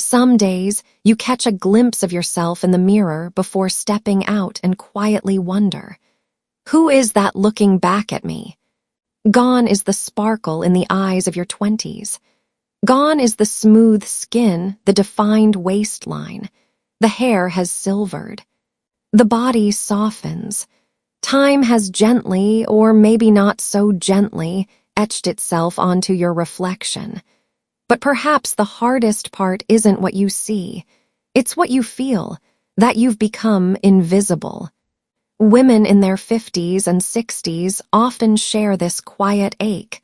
Some days, you catch a glimpse of yourself in the mirror before stepping out and quietly wonder, who is that looking back at me? Gone is the sparkle in the eyes of your 20s. Gone is the smooth skin, the defined waistline. The hair has silvered. The body softens. Time has gently, or maybe not so gently, etched itself onto your reflection. But perhaps the hardest part isn't what you see. It's what you feel, that you've become invisible. Women in their 50s and 60s often share this quiet ache,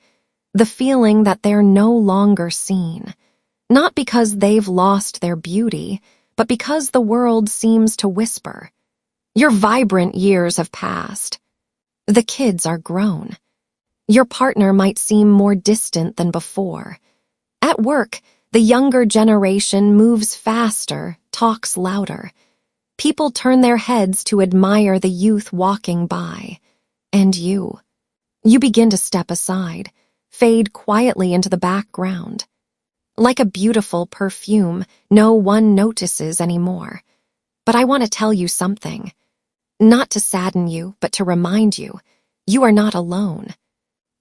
the feeling that they're no longer seen. Not because they've lost their beauty, but because the world seems to whisper, your vibrant years have passed. The kids are grown. Your partner might seem more distant than before. At work, the younger generation moves faster, talks louder. People turn their heads to admire the youth walking by. And you begin to step aside, fade quietly into the background. Like a beautiful perfume, no one notices anymore. But I want to tell you something. Not to sadden you, but to remind you, you are not alone.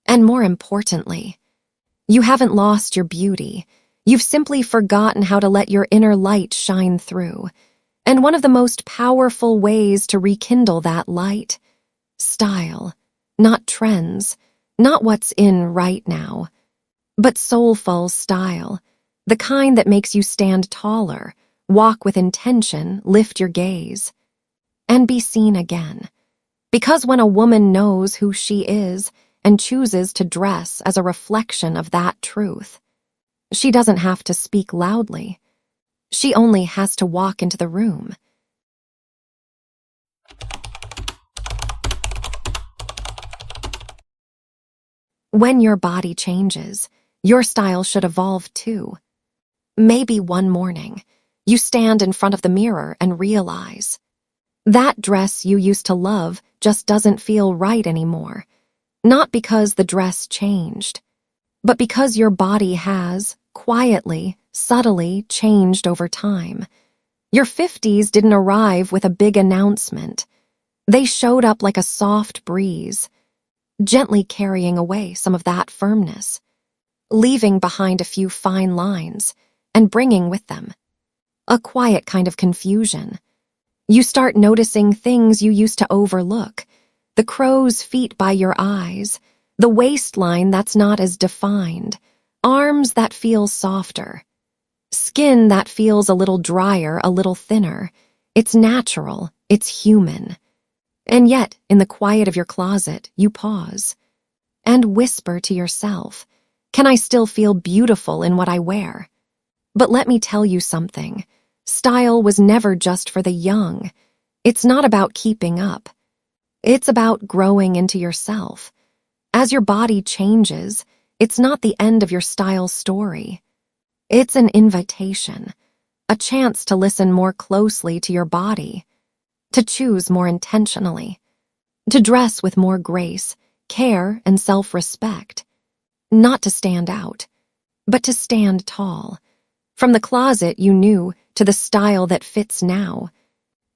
And more importantly, you haven't lost your beauty. You've simply forgotten how to let your inner light shine through. And one of the most powerful ways to rekindle that light, style, not trends, not what's in right now, but soulful style, the kind that makes you stand taller, walk with intention, lift your gaze, and be seen again. Because when a woman knows who she is and chooses to dress as a reflection of that truth, she doesn't have to speak loudly. She only has to walk into the room. When your body changes, your style should evolve too. Maybe one morning, you stand in front of the mirror and realize that dress you used to love just doesn't feel right anymore. Not because the dress changed, but because your body has, quietly, subtly changed over time. Your 50s didn't arrive with a big announcement. They showed up like a soft breeze, gently carrying away some of that firmness, leaving behind a few fine lines and bringing with them a quiet kind of confusion. You start noticing things you used to overlook, the crow's feet by your eyes, the waistline that's not as defined, arms that feel softer, skin that feels a little drier, a little thinner. It's natural, it's human. And yet, in the quiet of your closet, you pause and whisper to yourself, can I still feel beautiful in what I wear? But let me tell you something. Style was never just for the young. It's not about keeping up. It's about growing into yourself. As your body changes, it's not the end of your style story. It's an invitation, a chance to listen more closely to your body, to choose more intentionally, to dress with more grace, care, and self-respect. Not to stand out, but to stand tall. From the closet you knew to the style that fits now.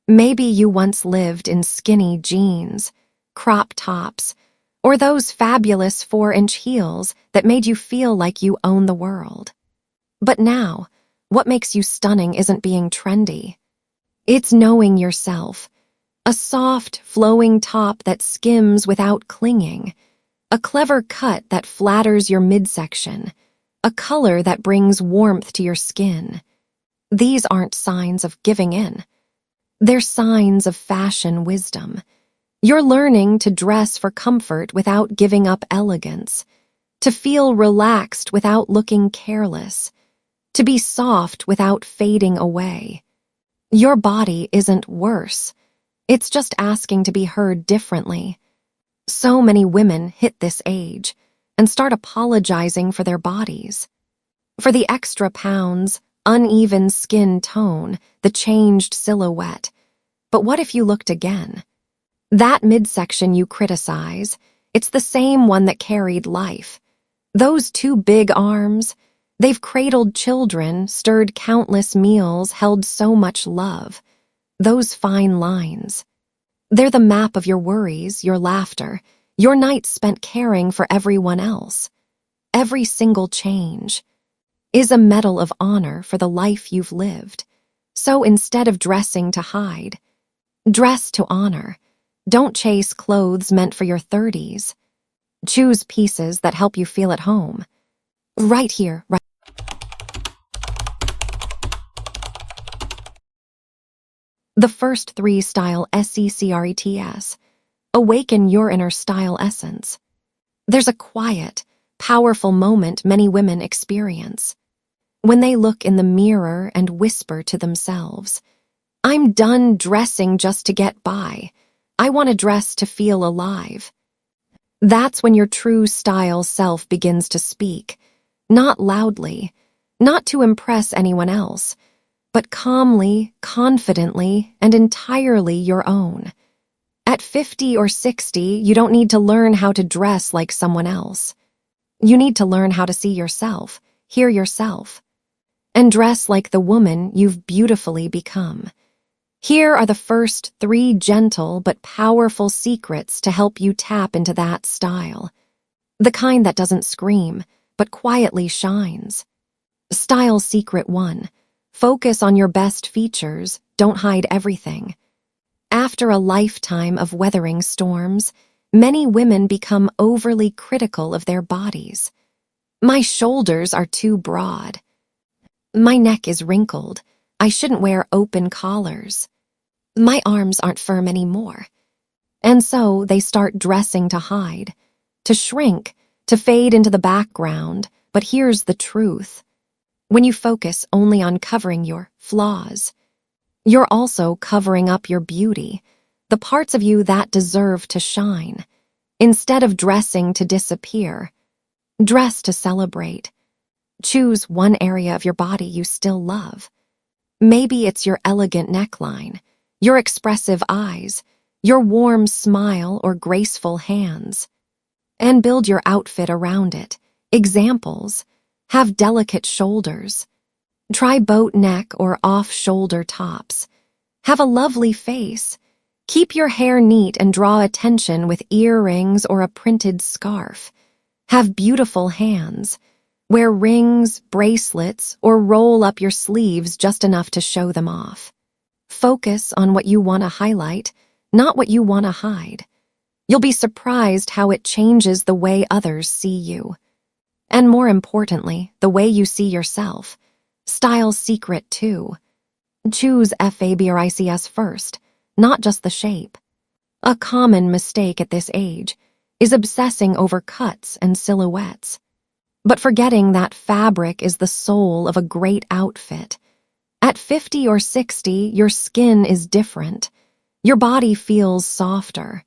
Maybe you once lived in skinny jeans, crop tops, or those fabulous 4-inch heels that made you feel like you own the world. But now, what makes you stunning isn't being trendy. It's knowing yourself. A soft, flowing top that skims without clinging. A clever cut that flatters your midsection. A color that brings warmth to your skin. These aren't signs of giving in. They're signs of fashion wisdom. You're learning to dress for comfort without giving up elegance, to feel relaxed without looking careless, to be soft without fading away. Your body isn't worse. It's just asking to be heard differently. So many women hit this age and start apologizing for their bodies, for the extra pounds, uneven skin tone, the changed silhouette. But what if you looked again? That midsection you criticize, it's the same one that carried life. Those two big arms, They've cradled children, stirred countless meals, held so much love. Those fine lines. They're the map of your worries, your laughter, your nights spent caring for everyone else. Every single change is a medal of honor for the life you've lived. So instead of dressing to hide, dress to honor. Don't chase clothes meant for your 30s. Choose pieces that help you feel at home. Right here, right. The first 3 style secrets. Awaken your inner style essence. There's a quiet, powerful moment many women experience when they look in the mirror and whisper to themselves, "I'm done dressing just to get by. I want to dress to feel alive." That's when your true style self begins to speak, not loudly, not to impress anyone else, but calmly, confidently, and entirely your own. At 50 or 60, you don't need to learn how to dress like someone else. You need to learn how to see yourself, hear yourself, and dress like the woman you've beautifully become. Here are the first 3 gentle but powerful secrets to help you tap into that style. The kind that doesn't scream, but quietly shines. Style secret 1. Focus on your best features, don't hide everything. After a lifetime of weathering storms, many women become overly critical of their bodies. My shoulders are too broad. My neck is wrinkled. I shouldn't wear open collars. My arms aren't firm anymore. And so they start dressing to hide, to shrink, to fade into the background. But here's the truth. When you focus only on covering your flaws, you're also covering up your beauty, the parts of you that deserve to shine. Instead of dressing to disappear, dress to celebrate. Choose one area of your body you still love. Maybe it's your elegant neckline, your expressive eyes, your warm smile or graceful hands. And build your outfit around it. Examples: have delicate shoulders. Try boat neck or off-shoulder tops. Have a lovely face. Keep your hair neat and draw attention with earrings or a printed scarf. Have beautiful hands. Wear rings, bracelets, or roll up your sleeves just enough to show them off. Focus on what you want to highlight, not what you want to hide. You'll be surprised how it changes the way others see you. And more importantly, the way you see yourself. Style secret 2. Choose fabrics first, not just the shape. A common mistake at this age is obsessing over cuts and silhouettes, but forgetting that fabric is the soul of a great outfit. At 50 or 60, your skin is different. Your body feels softer.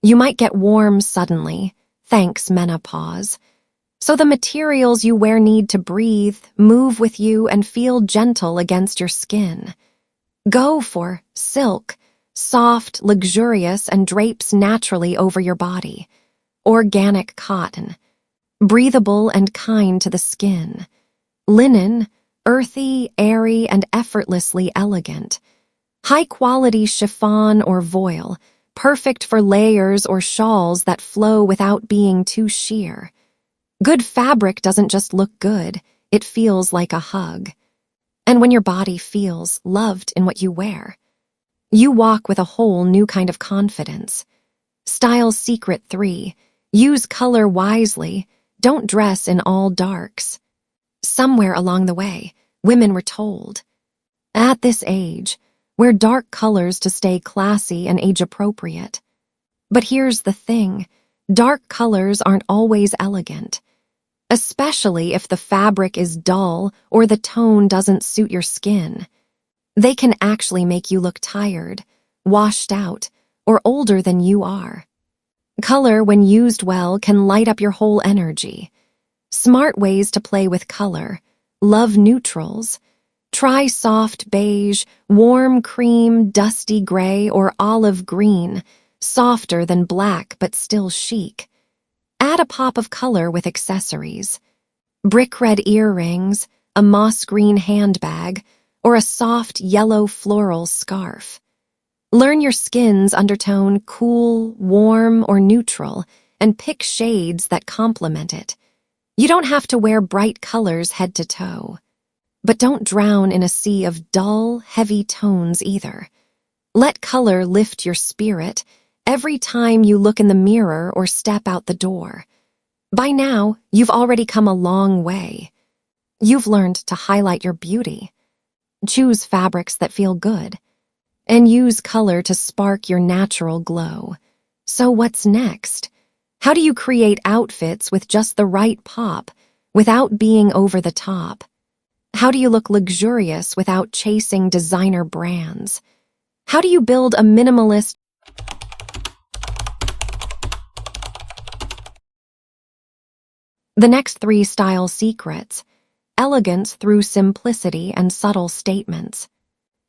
You might get warm suddenly, thanks menopause. So the materials you wear need to breathe, move with you, and feel gentle against your skin. Go for silk, soft, luxurious, and drapes naturally over your body. Organic cotton, breathable and kind to the skin. Linen, earthy, airy, and effortlessly elegant. High-quality chiffon or voile, perfect for layers or shawls that flow without being too sheer. Good fabric doesn't just look good, it feels like a hug. And when your body feels loved in what you wear, you walk with a whole new kind of confidence. Style secret 3. Use color wisely. Don't dress in all darks. Somewhere along the way, women were told, at this age, wear dark colors to stay classy and age-appropriate. But here's the thing, dark colors aren't always elegant, especially if the fabric is dull or the tone doesn't suit your skin. They can actually make you look tired, washed out, or older than you are. Color, when used well, can light up your whole energy. Smart ways to play with color. Love neutrals. Try soft beige, warm cream, dusty gray, or olive green, softer than black but still chic. Add a pop of color with accessories. Brick red earrings, a moss green handbag, or a soft yellow floral scarf. Learn your skin's undertone, cool, warm, or neutral, and pick shades that complement it. You don't have to wear bright colors head to toe. But don't drown in a sea of dull, heavy tones either. Let color lift your spirit every time you look in the mirror or step out the door. By now, you've already come a long way. You've learned to highlight your beauty. Choose fabrics that feel good. And use color to spark your natural glow. So what's next? How do you create outfits with just the right pop, without being over the top? How do you look luxurious without chasing designer brands? How do you build a minimalist? The next 3 style secrets: elegance through simplicity and subtle statements.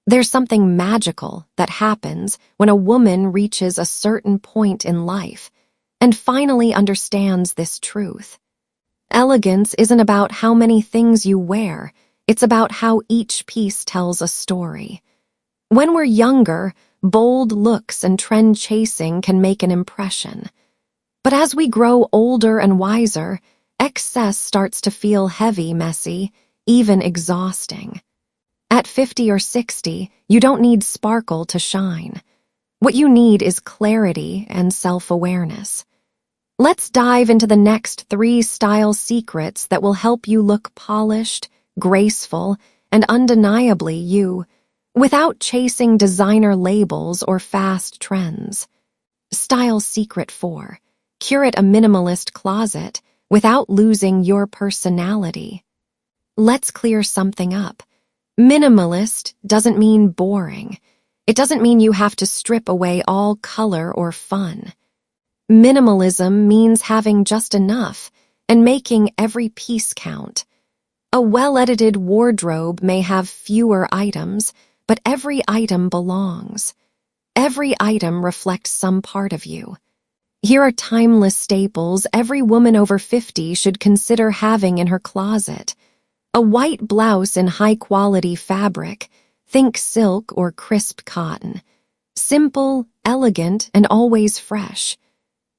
There's something magical that happens when a woman reaches a certain point in life and finally understands this truth. Elegance isn't about how many things you wear, it's about how each piece tells a story. When we're younger, bold looks and trend chasing can make an impression. But as we grow older and wiser, excess starts to feel heavy, messy, even exhausting. At 50 or 60, you don't need sparkle to shine. What you need is clarity and self-awareness. Let's dive into the next 3 style secrets that will help you look polished, graceful, and undeniably you, without chasing designer labels or fast trends. Style secret 4: curate a minimalist closet without losing your personality. Let's clear something up. Minimalist doesn't mean boring. It doesn't mean you have to strip away all color or fun. Minimalism means having just enough and making every piece count. A well-edited wardrobe may have fewer items, but every item belongs. Every item reflects some part of you. Here are timeless staples every woman over 50 should consider having in her closet. A white blouse in high-quality fabric, think silk or crisp cotton. Simple, elegant, and always fresh.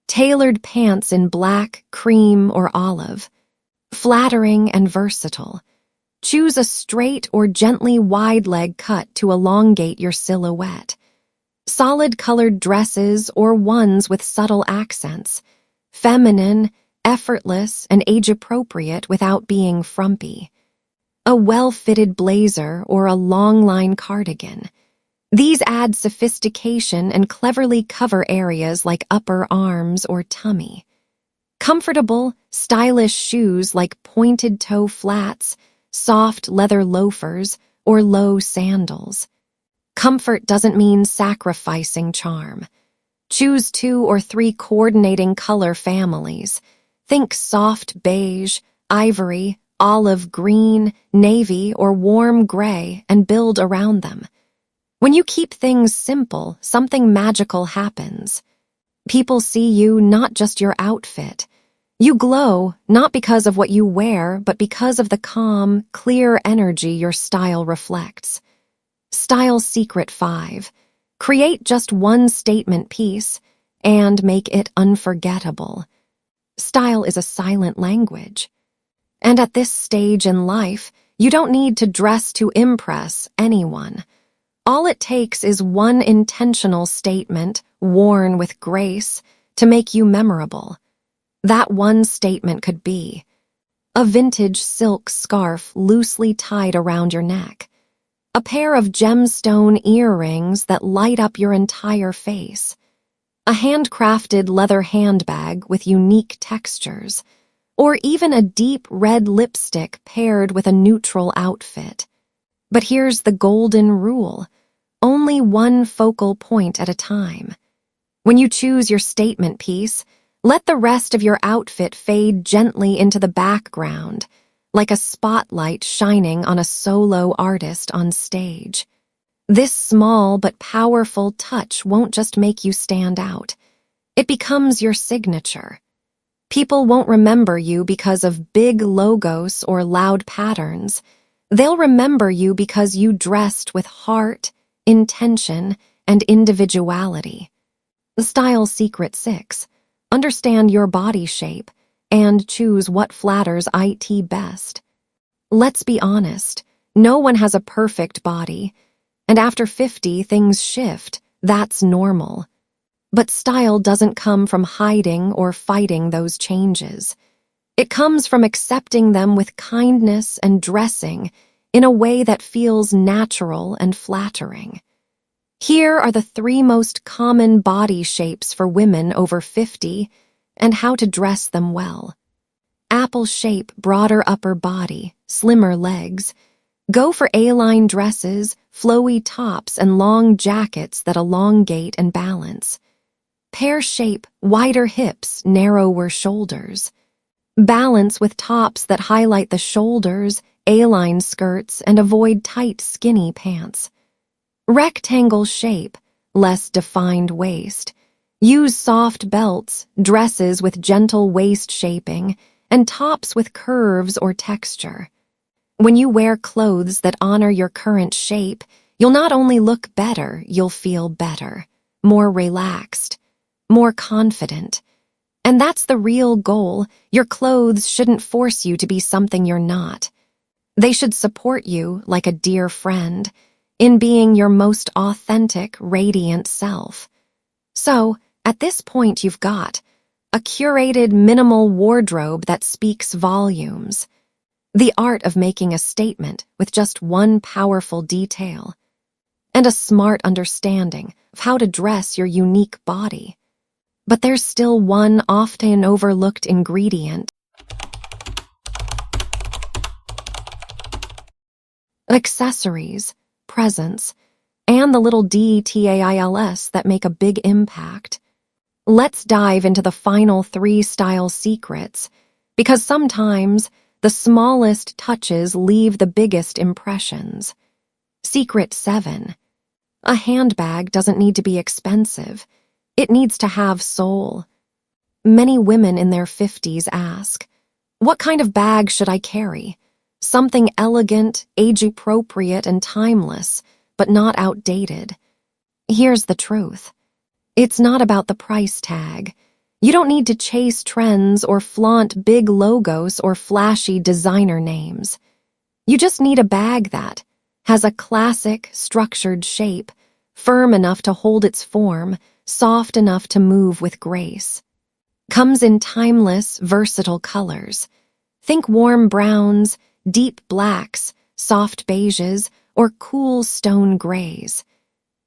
Tailored pants in black, cream, or olive. Flattering and versatile. Choose a straight or gently wide leg cut to elongate your silhouette. Solid colored dresses or ones with subtle accents. Feminine, effortless, and age-appropriate without being frumpy. A well-fitted blazer or a long-line cardigan. These add sophistication and cleverly cover areas like upper arms or tummy. Comfortable, stylish shoes like pointed-toe flats, soft leather loafers, or low sandals. Comfort doesn't mean sacrificing charm. Choose 2 or 3 coordinating color families. Think soft beige, ivory, olive green, navy, or warm gray, and build around them. When you keep things simple, something magical happens. People see you, not just your outfit. You glow, not because of what you wear, but because of the calm, clear energy your style reflects. Style secret 5: create just one statement piece and make it unforgettable. Style is a silent language. And at this stage in life, you don't need to dress to impress anyone. All it takes is one intentional statement, worn with grace, to make you memorable. That one statement could be a vintage silk scarf loosely tied around your neck, a pair of gemstone earrings that light up your entire face, a handcrafted leather handbag with unique textures, or even a deep red lipstick paired with a neutral outfit. But here's the golden rule: only one focal point at a time. When you choose your statement piece, let the rest of your outfit fade gently into the background, like a spotlight shining on a solo artist on stage. This small but powerful touch won't just make you stand out. It becomes your signature. People won't remember you because of big logos or loud patterns. They'll remember you because you dressed with heart, intention, and individuality. The Style Secret 6. Understand your body shape and choose what flatters it best. Let's be honest, no one has a perfect body, and after 50 things shift. That's normal. But style doesn't come from hiding or fighting those changes. It comes from accepting them with kindness and dressing in a way that feels natural and flattering. Here are the 3 most common body shapes for women over 50 and how to dress them well. Apple shape, broader upper body, slimmer legs. Go for A-line dresses, flowy tops, and long jackets that elongate and balance. Pear shape, wider hips, narrower shoulders. Balance with tops that highlight the shoulders, A-line skirts, and avoid tight, skinny pants. Rectangle shape, less defined waist. Use soft belts, dresses with gentle waist shaping, and tops with curves or texture. When you wear clothes that honor your current shape, you'll not only look better, you'll feel better, more relaxed, more confident. And that's the real goal. Your clothes shouldn't force you to be something you're not. They should support you, like a dear friend, in being your most authentic, radiant self. So, at this point you've got a curated, minimal wardrobe that speaks volumes. The art of making a statement with just one powerful detail. And a smart understanding of how to dress your unique body. But there's still one often overlooked ingredient. Accessories, presents, and the little details that make a big impact. Let's dive into the final 3 style secrets, because sometimes the smallest touches leave the biggest impressions. Secret 7. A handbag doesn't need to be expensive. It needs to have soul. Many women in their 50s ask, what kind of bag should I carry? Something elegant, age-appropriate, and timeless, but not outdated. Here's the truth. It's not about the price tag. You don't need to chase trends or flaunt big logos or flashy designer names. You just need a bag that has a classic, structured shape, firm enough to hold its form, soft enough to move with grace. Comes in timeless, versatile colors. Think warm browns, deep blacks, soft beiges, or cool stone grays.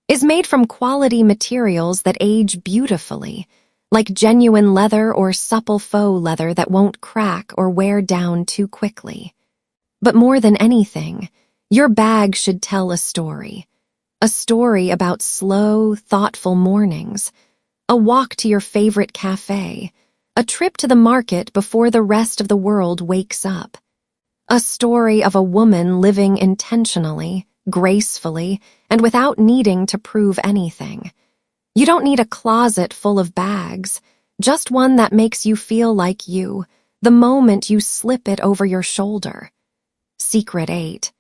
Is made from quality materials that age beautifully, like genuine leather or supple faux leather that won't crack or wear down too quickly. But more than anything, your bag should tell a story. A story about slow, thoughtful mornings, a walk to your favorite cafe, a trip to the market before the rest of the world wakes up. A story of a woman living intentionally, gracefully, and without needing to prove anything. You don't need a closet full of bags, just one that makes you feel like you, the moment you slip it over your shoulder. Secret 8.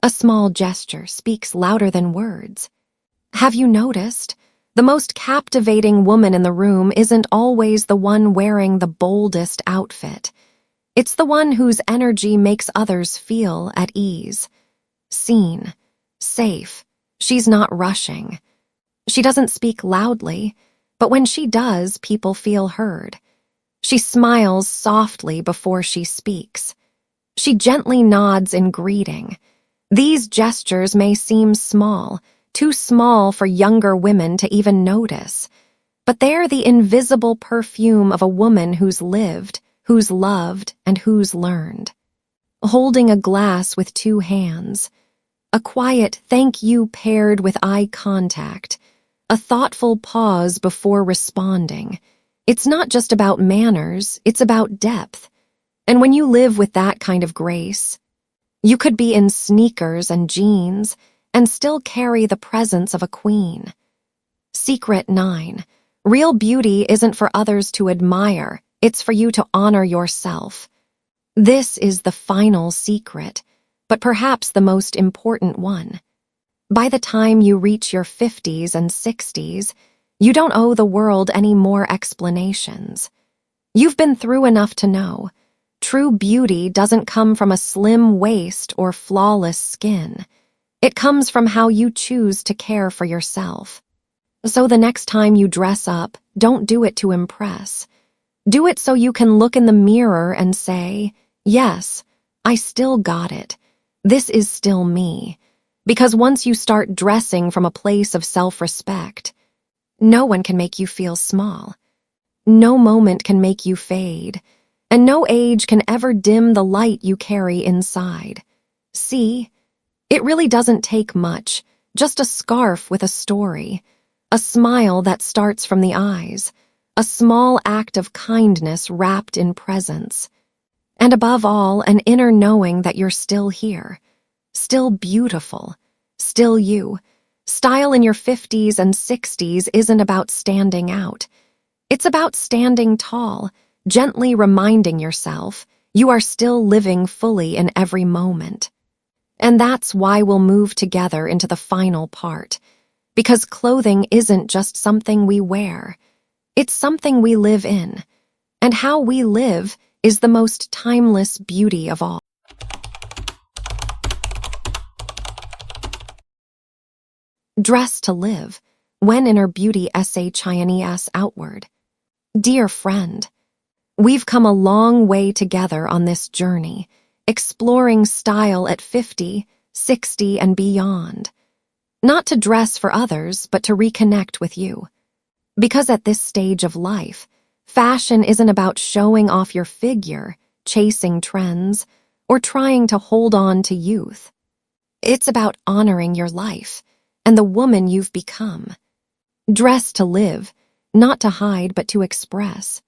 A small gesture speaks louder than words. Have you noticed? The most captivating woman in the room isn't always the one wearing the boldest outfit. It's the one whose energy makes others feel at ease. Seen. Safe. She's not rushing. She doesn't speak loudly, but when she does, people feel heard. She smiles softly before she speaks. She gently nods in greeting. These gestures may seem small, too small for younger women to even notice, but they're the invisible perfume of a woman who's lived, who's loved, and who's learned. Holding a glass with 2 hands, a quiet thank you paired with eye contact, a thoughtful pause before responding. It's not just about manners, it's about depth. And when you live with that kind of grace, you could be in sneakers and jeans and still carry the presence of a queen. Secret 9. Real beauty isn't for others to admire, It's for you to honor yourself. This is the final secret, but perhaps the most important one. By the time you reach your 50s and 60s, you don't owe the world any more explanations. You've been through enough to know. True beauty doesn't come from a slim waist or flawless skin. It comes from how you choose to care for yourself. So the next time you dress up, don't do it to impress. Do it so you can look in the mirror and say, yes, I still got it. This is still me. Because once you start dressing from a place of self-respect, no one can make you feel small. No moment can make you fade, and no age can ever dim the light you carry inside. See, it really doesn't take much, just a scarf with a story, a smile that starts from the eyes, a small act of kindness wrapped in presence, and above all, an inner knowing that you're still here, still beautiful, still you. Style in your 50s and 60s isn't about standing out. It's about standing tall, gently reminding yourself you are still living fully in every moment. And that's why we'll move together into the final part. Because clothing isn't just something we wear. It's something we live in. And how we live is the most timeless beauty of all. Dress to live, when inner beauty shines outward. Dear friend, we've come a long way together on this journey, exploring style at 50, 60, and beyond. Not to dress for others, but to reconnect with you. Because at this stage of life, fashion isn't about showing off your figure, chasing trends, or trying to hold on to youth. It's about honoring your life and the woman you've become. Dress to live, not to hide but to express.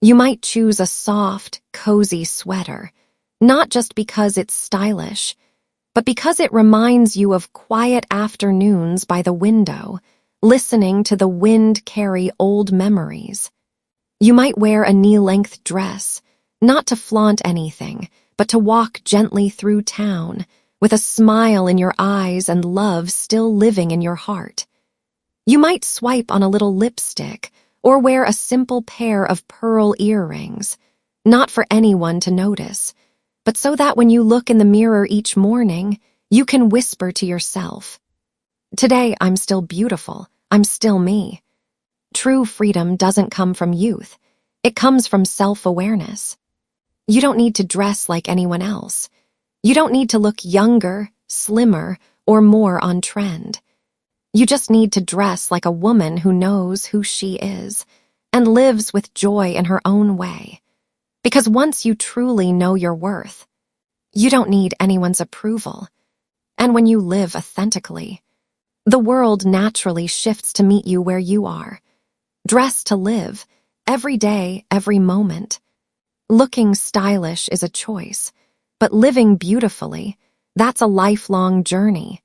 You might choose a soft, cozy sweater, not just because it's stylish, but because it reminds you of quiet afternoons by the window, listening to the wind carry old memories. You might wear a knee-length dress, not to flaunt anything, but to walk gently through town, with a smile in your eyes and love still living in your heart. You might swipe on a little lipstick or wear a simple pair of pearl earrings, not for anyone to notice, but so that when you look in the mirror each morning, you can whisper to yourself, "Today I'm still beautiful, I'm still me." True freedom doesn't come from youth, it comes from self-awareness. You don't need to dress like anyone else. You don't need to look younger, slimmer, or more on trend. You just need to dress like a woman who knows who she is and lives with joy in her own way. Because once you truly know your worth, you don't need anyone's approval. And when you live authentically, the world naturally shifts to meet you where you are. Dress to live, every day, every moment. Looking stylish is a choice, but living beautifully, that's a lifelong journey.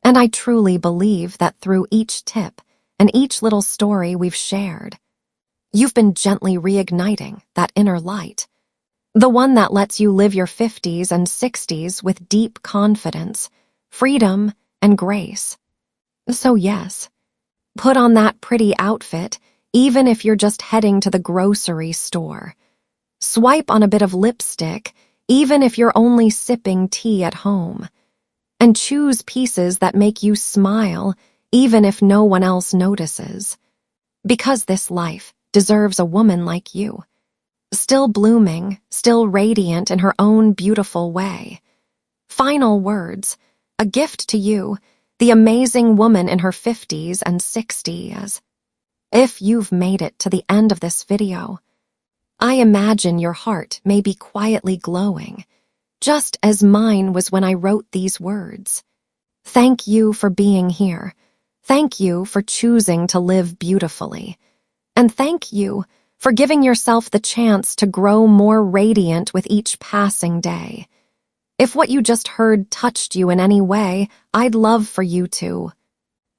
And I truly believe that through each tip and each little story we've shared, you've been gently reigniting that inner light, the one that lets you live your 50s and 60s with deep confidence, freedom, and grace. So yes, put on that pretty outfit, even if you're just heading to the grocery store. Swipe on a bit of lipstick, even if you're only sipping tea at home. And choose pieces that make you smile, even if no one else notices. Because this life deserves a woman like you. Still blooming, still radiant in her own beautiful way. Final words, a gift to you, the amazing woman in her 50s and 60s. If you've made it to the end of this video, I imagine your heart may be quietly glowing, just as mine was when I wrote these words. Thank you for being here. Thank you for choosing to live beautifully. And thank you for giving yourself the chance to grow more radiant with each passing day. If what you just heard touched you in any way, I'd love for you to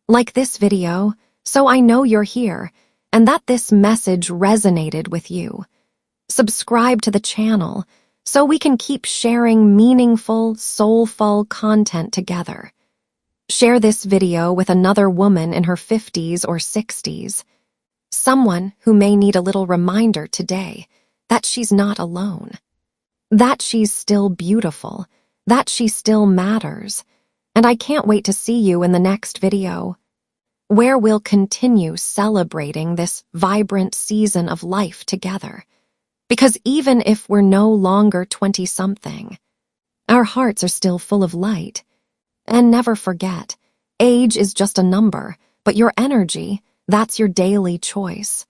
like this video, so I know you're here and that this message resonated with you. Subscribe to the channel so we can keep sharing meaningful, soulful content together. Share this video with another woman in her 50s or 60s, someone who may need a little reminder today that she's not alone, that she's still beautiful, that she still matters, and I can't wait to see you in the next video, where we'll continue celebrating this vibrant season of life together. Because even if we're no longer 20-something, our hearts are still full of light. And never forget, age is just a number, but your energy, that's your daily choice.